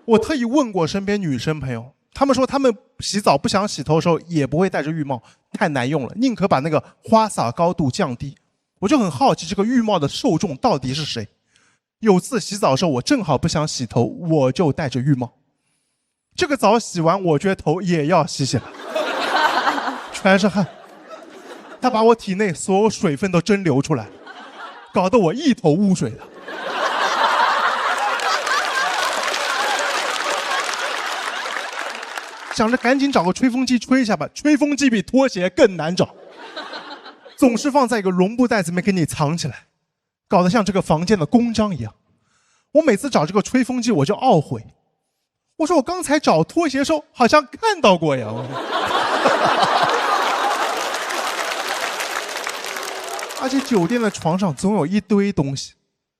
我特意问过身边女生朋友，她们说她们洗澡不想洗头的时候也不会戴着浴帽，太难用了，宁可把那个花洒高度降低。我就很好奇这个浴帽的受众到底是谁。有次洗澡的时候我正好不想洗头，我就戴着浴帽。这个澡洗完我觉得头也要洗起来，全是汗，它把我体内所有水分都蒸馏出来，搞得我一头雾水的。想着赶紧找个吹风机吹一下吧，吹风机比拖鞋更难找，总是放在一个绒布袋子里面给你藏起来，搞得像这个房间的公章一样。我每次找这个吹风机我就懊悔，我说我刚才找拖鞋的时候好像看到过呀。而且酒店的床上总有一堆东西，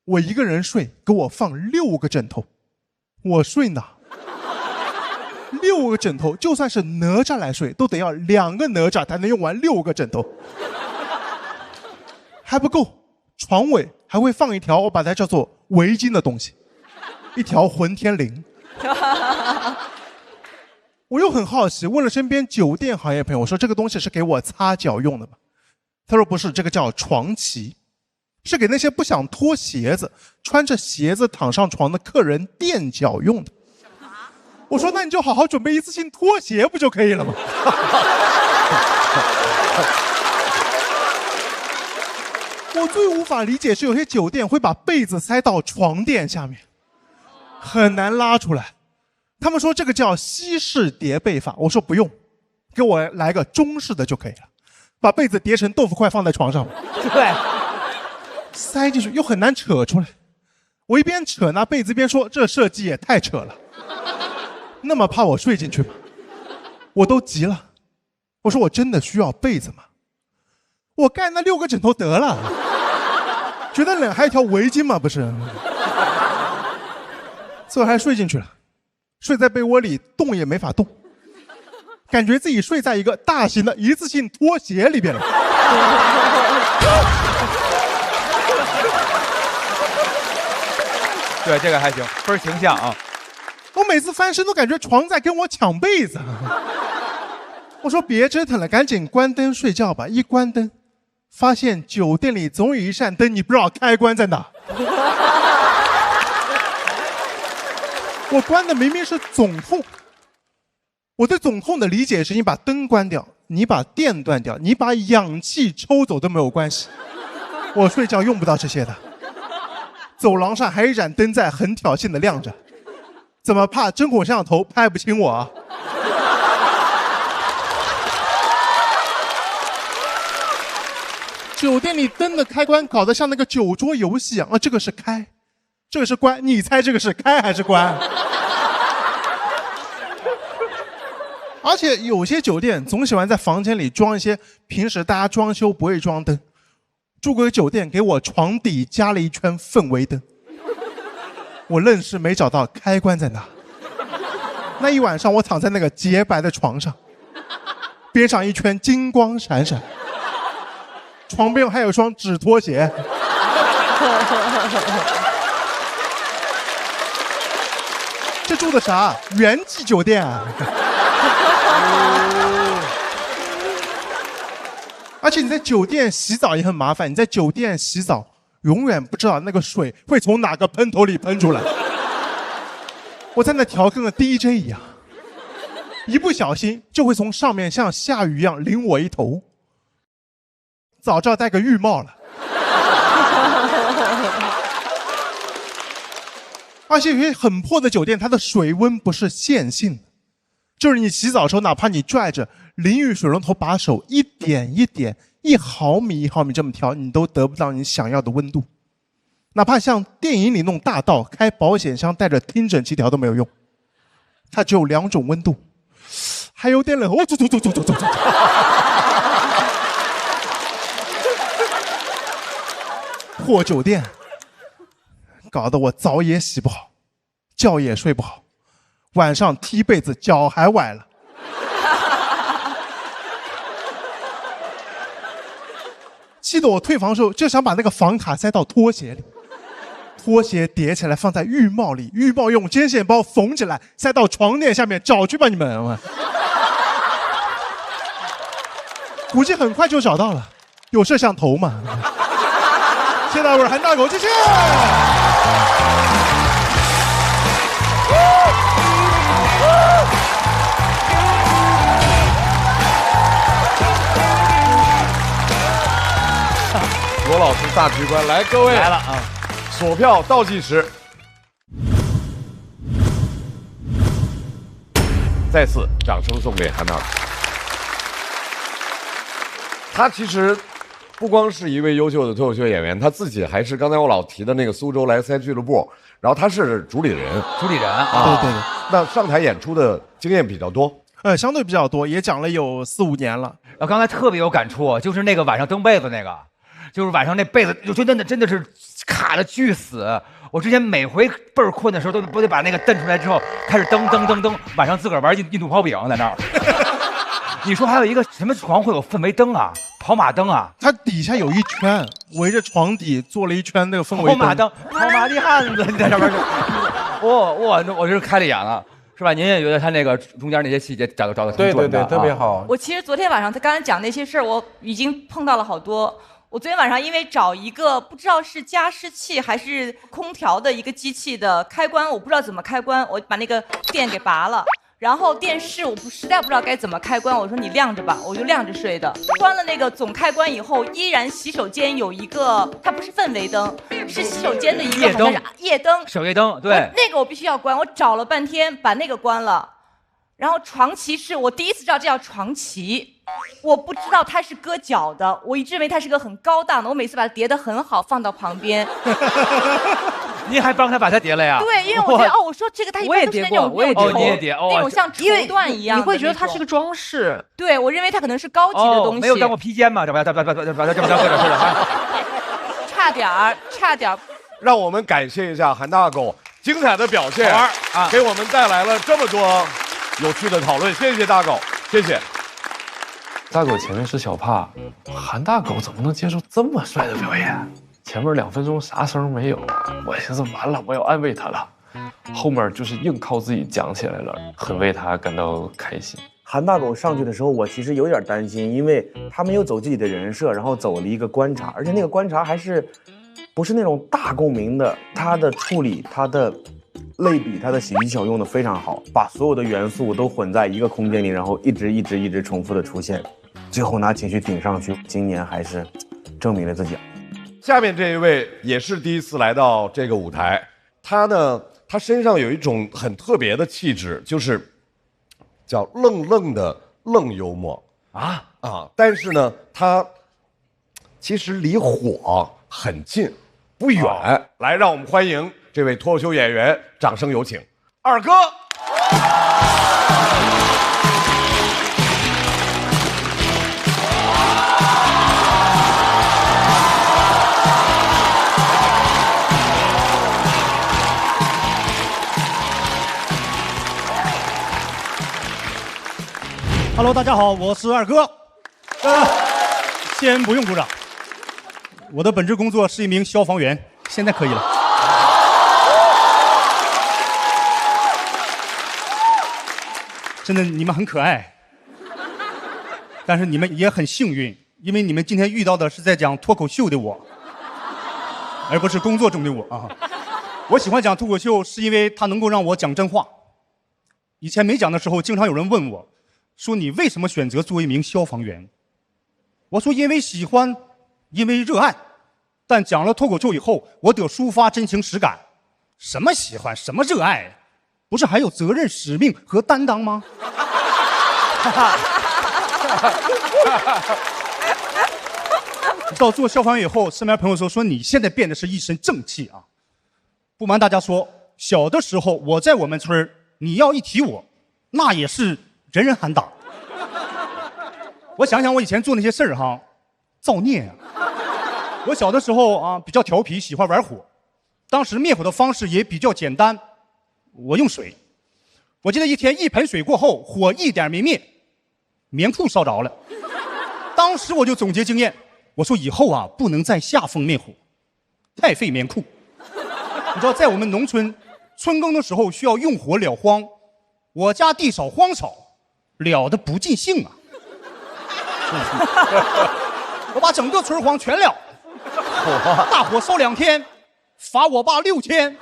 我一个人睡，给我放6个枕头，我睡哪？6个枕头，就算是哪吒来睡，都得要2个哪吒才能用完6个枕头，还不够。床尾还会放一条我把它叫做围巾的东西，一条混天绫。我又很好奇，问了身边酒店行业朋友，我说这个东西是给我擦脚用的吗？他说不是，这个叫床旗，是给那些不想脱鞋子、穿着鞋子躺上床的客人垫脚用的。我说那你就好好准备一次性拖鞋不就可以了吗？我最无法理解是有些酒店会把被子塞到床垫下面，很难拉出来。他们说这个叫西式叠被法，我说不用，给我来个中式的就可以了，把被子叠成豆腐块放在床上，对，塞进去又很难扯出来。我一边扯那被子一边说这设计也太扯了，那么怕我睡进去吗？我都急了，我说我真的需要被子吗？我盖那6个枕头得了，觉得冷还有一条围巾吗？不是，最后还睡进去了，睡在被窝里动也没法动，感觉自己睡在一个大型的一次性拖鞋里边了。对，这个还行，倍儿形象啊！我每次翻身都感觉床在跟我抢被子。我说别折腾了，赶紧关灯睡觉吧。一关灯，发现酒店里总有一扇灯，你不知道开关在哪。我关的明明是总控，我对总控的理解是你把灯关掉，你把电断掉，你把氧气抽走都没有关系。我睡觉用不到这些的。走廊上还有一盏灯在很挑衅的亮着，怎么怕针孔摄像头拍不清我啊？酒店里灯的开关搞得像那个酒桌游戏一样啊，这个是开，这个是关，你猜这个是开还是关？而且有些酒店总喜欢在房间里装一些平时大家装修不会装灯。住过酒店给我床底加了一圈氛围灯，我愣是没找到开关在哪。那一晚上我躺在那个洁白的床上，边上一圈金光闪闪，床边还有双纸拖鞋。这住的啥？元记酒店啊！而且你在酒店洗澡也很麻烦，你在酒店洗澡永远不知道那个水会从哪个喷头里喷出来。我在那调跟个 DJ 一样，一不小心就会从上面像下雨一样淋我一头。早知道戴个浴帽了。而且有些很破的酒店，它的水温不是线性的，就是你洗澡的时候，哪怕你拽着淋浴水龙头把手一点一点、1毫米1毫米这么调，你都得不到你想要的温度。哪怕像电影里那种大盗开保险箱带着听诊器调都没有用，它只有2种温度，还有点冷。哦，走。破酒店搞得我澡也洗不好，觉也睡不好，晚上踢被子脚还崴了。气得我退房的时候就想把那个房卡塞到拖鞋里，拖鞋叠起来放在浴帽里，浴帽用针线包缝起来塞到床垫下面，找去吧你们！估计很快就找到了，有摄像头嘛。谢谢大伙儿，韩大狗，谢谢。罗老师大局观，来各位来了啊！锁票倒计时，再次掌声送给韩大狗。他其实不光是一位优秀的脱口秀演员，他自己还是刚才我老提的那个苏州莱塞俱乐部，然后他是主理人。主理人啊，对。那上台演出的经验比较多，相对比较多，也讲了有4、5年了。刚才特别有感触，就是那个晚上蹬被子那个。就是晚上那被子，就真的是卡的巨死。我之前每回倍儿困的时候，都得把那个蹬出来之后，开始蹬，晚上自个儿玩印度泡饼在那儿。你说还有一个什么床会有氛围灯啊？跑马灯啊？它底下有一圈，围着床底做了一圈那个氛围灯。跑马灯，跑马的汉子，你在上面就，我真是开了眼了。是吧？您也觉得他那个中间那些细节找的挺准的，特别好。我其实昨天晚上他刚才讲那些事儿，我已经碰到了好多。我昨天晚上因为找一个不知道是加湿器还是空调的一个机器的开关，我不知道怎么开关，我把那个电给拔了。然后电视我实在不知道该怎么开关，我说你亮着吧，我就亮着睡的。关了那个总开关以后，依然洗手间有一个，它不是氛围灯，是洗手间的一个好像是夜灯，手夜灯，对，那个我必须要关。我找了半天把那个关了，然后床旗是我第一次知道这叫床旗，我不知道它是搁脚的，我一直认为它是个很高档的，我每次把它叠得很好放到旁边。您还帮他把它叠了呀？对，因为我觉得我说这个它一般都是那种你也叠那种像绸缎一样，你会觉得它是个装饰。对，我认为它可能是高级的东西。没有当过披肩吗？这么着差点。让我们感谢一下韩大狗精彩的表现啊，给我们带来了这么多有趣的讨论，谢谢大狗，谢谢。大狗前面是小帕，韩大狗怎么能接受这么帅的表演？前面2分钟啥声没有，我寻思完了，我要安慰他了。后面就是硬靠自己讲起来了，很为他感到开心。韩大狗上去的时候，我其实有点担心，因为他没有走自己的人设，然后走了一个观察，而且那个观察还是不是那种大共鸣的，他的处理、他的类比、他的喜剧效用的非常好，把所有的元素都混在一个空间里，然后一直重复的出现，最后拿情绪顶上去。今年还是证明了自己。下面这一位也是第一次来到这个舞台，他身上有一种很特别的气质，就是叫愣的愣幽默啊，但是呢，他其实离火很近，不远。来，让我们欢迎这位脱口秀演员，掌声有请二哥。Hello， 大家好，我是二哥。先不用鼓掌，我的本职工作是一名消防员，现在可以了。真的，你们很可爱，但是你们也很幸运，因为你们今天遇到的是在讲脱口秀的我，而不是工作中的我啊。我喜欢讲脱口秀，是因为它能够让我讲真话。以前没讲的时候，经常有人问我，说你为什么选择做一名消防员？我说因为喜欢，因为热爱。但讲了脱口秀以后，我得抒发真情实感。什么喜欢，什么热爱，不是还有责任、使命和担当吗？到做消防员以后，身边朋友说你现在变得是一身正气啊。不瞒大家说，小的时候我在我们村你要一提我，那也是人人喊打。我想想我以前做那些事儿哈，造孽啊！我小的时候啊比较调皮，喜欢玩火，当时灭火的方式也比较简单，我用水。我记得一天1盆水过后，火一点没灭，棉裤烧着了。当时我就总结经验，我说以后啊不能在下风灭火，太费棉裤。你知道在我们农村春耕的时候需要用火燎荒，我家地少荒少，燎的不尽兴啊。我把整个村荒全燎，大火烧2天，罚我爸6000。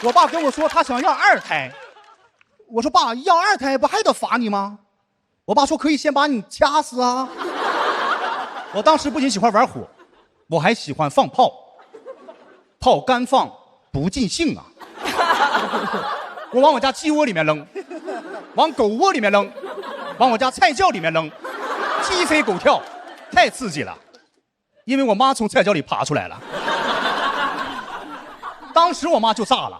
我爸跟我说他想要2胎，我说爸要2胎不还得罚你吗？我爸说可以先把你掐死啊。我当时不仅喜欢玩火，我还喜欢放炮，炮干放不尽兴啊。我往我家鸡窝里面扔，往狗窝里面扔，往我家菜窖里面扔，鸡飞狗跳，太刺激了。因为我妈从菜窖里爬出来了，当时我妈就炸了，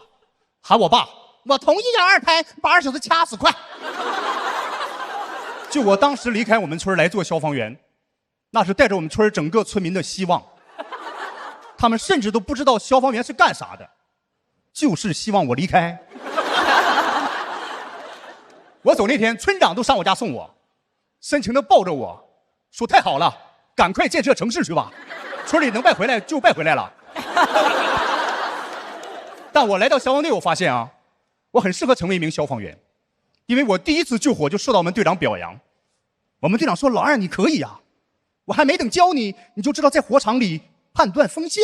喊我爸，我同意要2胎，把2小子掐死，快！就我当时离开我们村来做消防员，那是带着我们村整个村民的希望。他们甚至都不知道消防员是干啥的，就是希望我离开。我走那天，村长都上我家送我，深情地抱着我，说太好了，赶快建设城市去吧，村里能败回来就败回来了。但我来到消防队，我发现啊，我很适合成为一名消防员，因为我第一次救火就受到我们队长表扬。我们队长说：“老二，你可以啊，我还没等教你，你就知道在火场里判断风向。”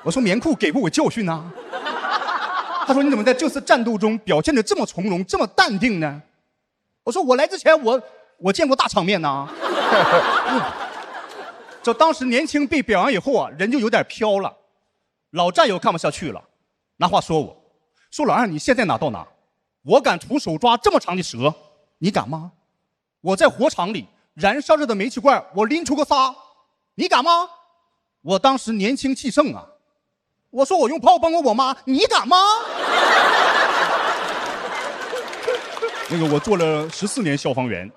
我说：“棉裤给过我教训啊。”他说：“你怎么在这次战斗中表现得这么从容，这么淡定呢？”我说：“我来之前我见过大场面呐。”这当时年轻被表扬以后啊，人就有点飘了。老战友看不下去了，拿话说我，说老二你现在哪到哪？我敢徒手抓这么长的蛇，你敢吗？我在火场里燃烧着的煤气罐，我拎出个仨，你敢吗？我当时年轻气盛啊，我说我用炮帮过我妈，你敢吗？那个我做了14年消防员，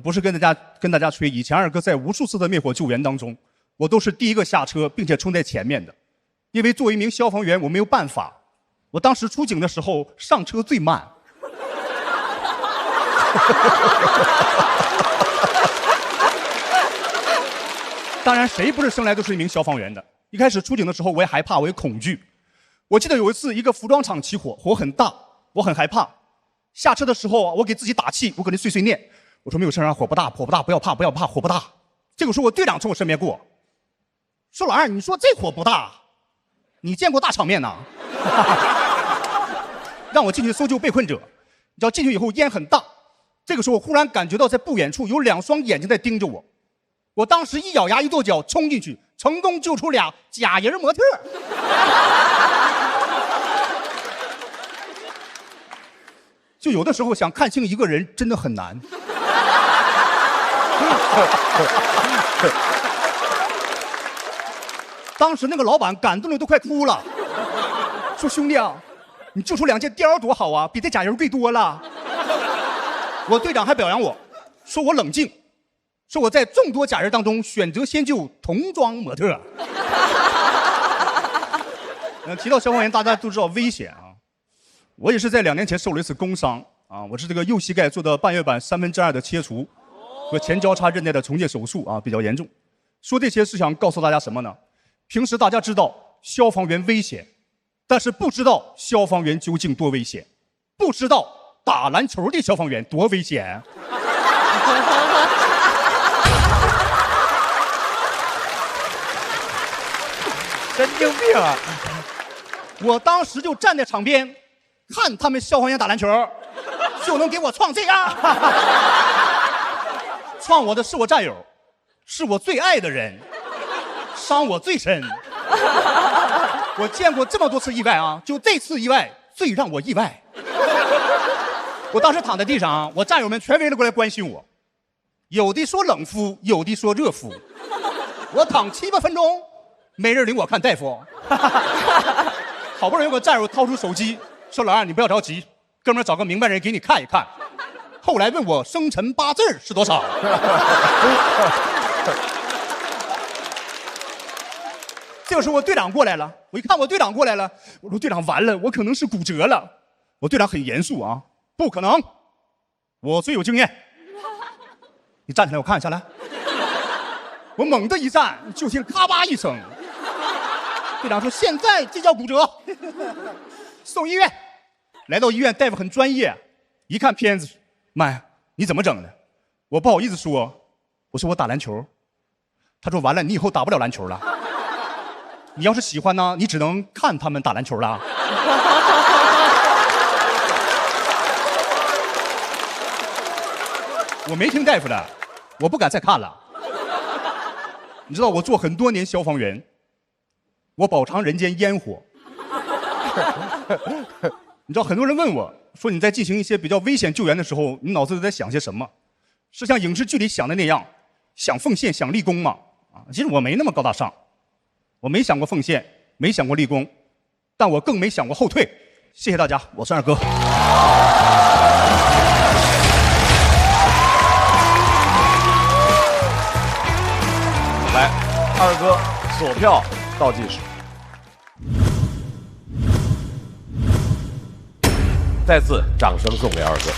不是跟大家吹，以前二哥在无数次的灭火救援当中，我都是第一个下车，并且冲在前面的。因为作为一名消防员，我没有办法，我当时出警的时候上车最慢。当然，谁不是生来都是一名消防员的？一开始出警的时候，我也害怕，我也恐惧。我记得有一次，一个服装厂起火，火很大，我很害怕。下车的时候，我给自己打气，我搁那碎碎念，我说没有事啊，火不大，火不大，不要怕，不要怕，火不大。结果说我队长从我身边过，说老二，你说这火不大，你见过大场面呐？让我进去搜救被困者，你知道进去以后烟很大。这个时候，我忽然感觉到在不远处有2双眼睛在盯着我。我当时一咬牙一跺脚冲进去，成功救出俩假人模特。就有的时候想看清一个人真的很难。当时那个老板感动的都快哭了，说兄弟啊，你救出2件貂多好啊，比这假人贵多了。我队长还表扬我，说我冷静，说我在众多假人当中选择先救童装模特。提到消防员，大家都知道危险啊。我也是在2年前受了一次工伤啊，我是这个右膝盖做的半月板2/3的切除和前交叉韧带的重建手术啊，比较严重。说这些是想告诉大家什么呢？平时大家知道消防员危险，但是不知道消防员究竟多危险，不知道打篮球的消防员多危险。神经病啊！我当时就站在场边，看他们消防员打篮球，就能给我创这样。创我的是我战友，是我最爱的人，伤我最深。我见过这么多次意外啊，就这次意外最让我意外。我当时躺在地上，我战友们全围了过来关心我，有的说冷敷，有的说热敷。我躺7、8分钟，没人领我看大夫。好不容易有个战友掏出手机，说老二你不要着急，哥们儿找个明白人给你看一看。后来问我生辰8字是多少。这个时候我队长过来了，我一看我队长过来了，我说队长完了，我可能是骨折了。我队长很严肃啊，不可能，我最有经验。你站起来我看下来。我猛地一站，就听咔吧一声。队长说现在这叫骨折，送医院。来到医院，大夫很专业，一看片子，妈呀，你怎么整的？我不好意思说，我说我打篮球。他说完了，你以后打不了篮球了。你要是喜欢呢，你只能看他们打篮球了。我没听大夫的，我不敢再看了。你知道我做很多年消防员，我饱尝人间烟火。你知道很多人问我说你在进行一些比较危险救援的时候，你脑子里在想些什么？是像影视剧里想的那样，想奉献、想立功吗？其实我没那么高大上，我没想过奉献，没想过立功，但我更没想过后退。谢谢大家，我是二哥。哥锁票倒计时。再次掌声送给二哥。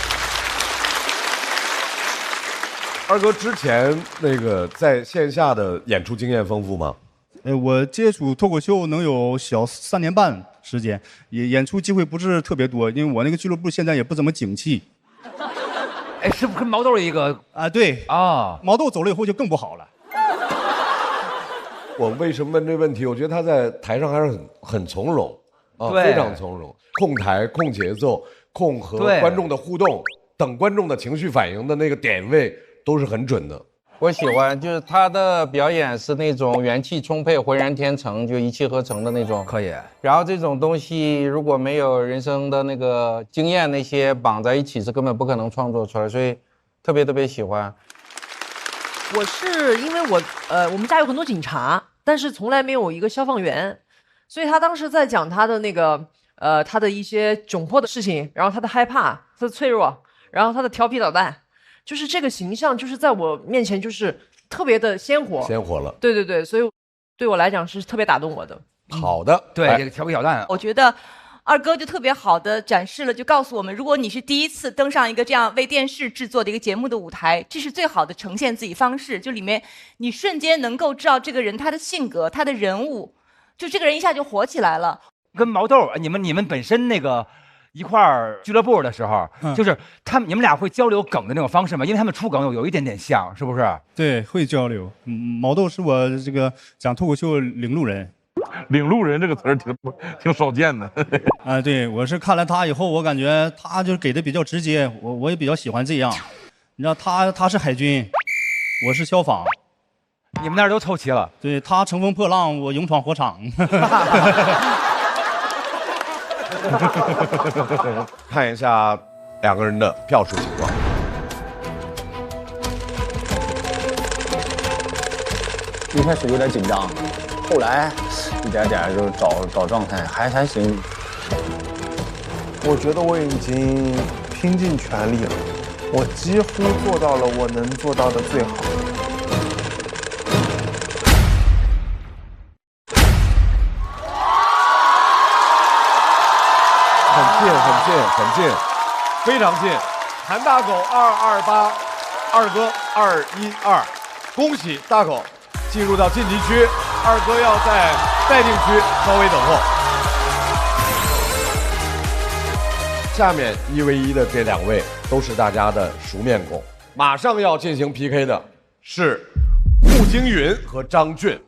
二哥之前那个在线下的演出经验丰富吗？我接触脱口秀能有小3年半时间，演出机会不是特别多，因为我那个俱乐部现在也不怎么景气。哎，是不是跟毛豆一个啊？对啊，毛豆走了以后就更不好了。我为什么问这问题？我觉得他在台上还是很从容啊，对非常从容，控台、控节奏、控和观众的互动，等观众的情绪反应的那个点位都是很准的。我喜欢，就是他的表演是那种元气充沛、浑然天成，就一气呵成的那种。可以。然后这种东西如果没有人生的那个经验那些绑在一起，是根本不可能创作出来，所以特别喜欢。我是因为我们家有很多警察，但是从来没有一个消防员，所以他当时在讲他的那个他的一些窘迫的事情，然后他的害怕，他的脆弱，然后他的调皮捣蛋。就是这个形象，就是在我面前就是特别的鲜活，鲜活了。对对对，所以对我来讲是特别打动我的。好的，对这个调皮捣蛋，我觉得二哥就特别好的展示了，就告诉我们，如果你是第一次登上一个这样为电视制作的一个节目的舞台，这是最好的呈现自己方式。就里面你瞬间能够知道这个人他的性格、他的人物，就这个人一下就火起来了。跟毛豆，你们本身那个。一块儿俱乐部的时候，就是你们俩会交流梗的那种方式吗？因为他们出梗有一点点像，是不是？对，会交流。毛豆是我这个讲脱口秀领路人。领路人这个词儿挺少见的。啊，对，我是看了他以后，我感觉他就给的比较直接，我也比较喜欢这样。你知道他是海军，我是消防，你们那儿都凑齐了。对，他乘风破浪，我勇闯火场。看一下两个人的票数情况。一开始有点紧张，后来一点点就找状态，还行。我觉得我已经拼尽全力了，我几乎做到了我能做到的最好。很近，非常近。韩大狗228，二哥212，恭喜大狗进入到晋级区，二哥要在待定区稍微等候。下面1为1的这2位都是大家的熟面孔，马上要进行 PK 的是穆京云和张俊。